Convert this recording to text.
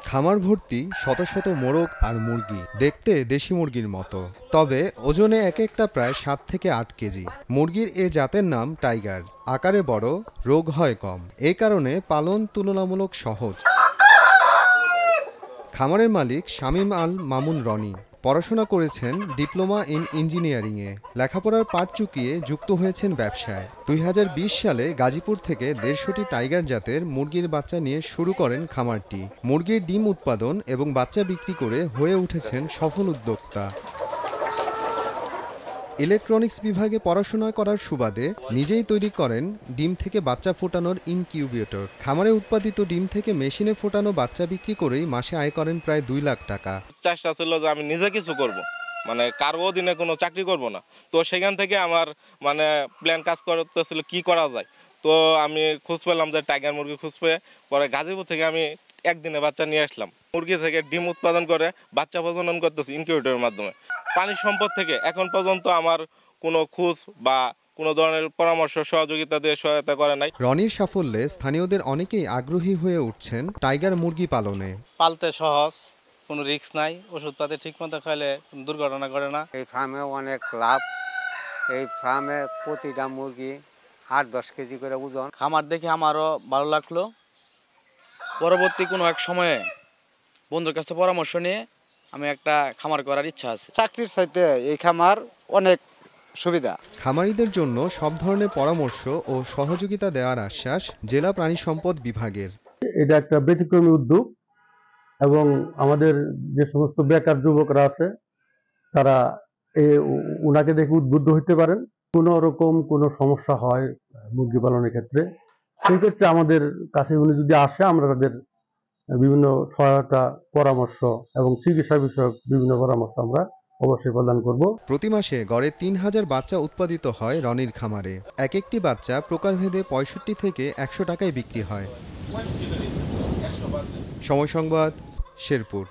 খামার ভর্তি শত শত মোরগ আর মুরগি, দেখতে দেশি মুরগির মতো, তবে ওজনে এক একটা প্রায় 7 থেকে 8 কেজি। মুরগির এ জাতের নাম টাইগার। আকারে বড়, রোগ হয় কম, এই কারণে পালন তুলনামূলক সহজ। খামারের মালিক শামীম আল মামুন রনি পড়াশোনা করেছেন ডিপ্লোমা ইন ইঞ্জিনিয়ারিংয়ে, লেখাপড়ার পাট চুকিয়ে যুক্ত হয়েছেন ব্যবসায়। 2020 সালে গাজীপুর থেকে 150টি টাইগার জাতের মুরগির বাচ্চা নিয়ে শুরু করেন খামারটি। মুরগির ডিম উৎপাদন এবং বাচ্চা বিক্রি করে হয়ে উঠেছেন সফল উদ্যোক্তা। ইলেকট্রনিক্স বিভাগে পড়াশোনা করার সুবাদে নিজেই তৈরি করেন ডিম থেকে বাচ্চা ফোটানোর ইনকিউবেটর। খামারে উৎপাদিত ডিম থেকে মেশিনে ফোটানো বাচ্চা বিক্রি করেই মাসে আয় করেন প্রায় 2 লাখ টাকা। চেষ্টা ছিল যে আমি নিজে কিছু করব, মানে কারো অধীনে কোনো চাকরি করব না। তো সেখান থেকে আমার প্ল্যান কাজ করতেছিল কি করা যায়। তো আমি খোঁজ পেলাম যে টাইগার মুরগি খোঁজ পেয়ে পরে গাজীপুর থেকে আমি একদিনে বাচ্চা নিয়ে আসলাম। মুরগি থেকে ডিম উৎপাদন করে বাচ্চা প্রজনন করতেছি ইনকিউবেটরের মাধ্যমে। পানি সম্পদ থেকে এখন পর্যন্ত আমার কোনো খোঁজ বা কোনো ধরনের পরামর্শ সহযোগিতা দিয়ে সহায়তা করে নাই। রনির সাফল্যে স্থানীয়দের অনেকেই আগ্রহী হয়ে উঠছেন টাইগার মুরগি পালনে। পালতে সহজ, কোনো রিস্ক নাই, ওষুধপাতি ঠিকমতো খাইলে দুর্ঘটনা ঘটে না। এই ফার্মে অনেক লাভ। এই ফার্মে প্রতিটা মুরগি 8-10 কেজি করে ওজন। খামার দেখে আমারও ভালো লাগলো। পরবর্তী কোনো এক সময়ে বন্ধুর কাছে পরামর্শ নিয়ে আমি একটা খামার করার ইচ্ছা আছে। চাকরির চাইতে এই খামার অনেক সুবিধা। খামারিদের জন্য সব ধরনের পরামর্শ ও সহযোগিতা দেওয়ার আশ্বাস জেলা প্রাণী সম্পদ বিভাগের। এটা একটা ব্যতিক্রমী উদ্যোগ এবং আমাদের যে সমস্ত বেকার যুবকরা আছে তারা উনাকে দেখে উদ্বুদ্ধ হতে পারেন। কোনো রকম কোনো সমস্যা হয় মুরগি পালনের ক্ষেত্রে, সেই ক্ষেত্রে আমাদের কাছে উনি যদি আসে আমরা তাদের বিভিন্ন সহায়তা, পরামর্শ এবং চিকিৎসা বিষয়ক বিভিন্ন পরামর্শ আমরা অবশ্যই প্রদান করব। প্রতি মাসে গড়ে 3000 বাচ্চা উৎপাদিত হয় রনির খামারে। এক একটি বাচ্চা প্রকারভেদে 65 থেকে 100 টাকায় বিক্রি হয়। সময় সংবাদ, শেরপুর।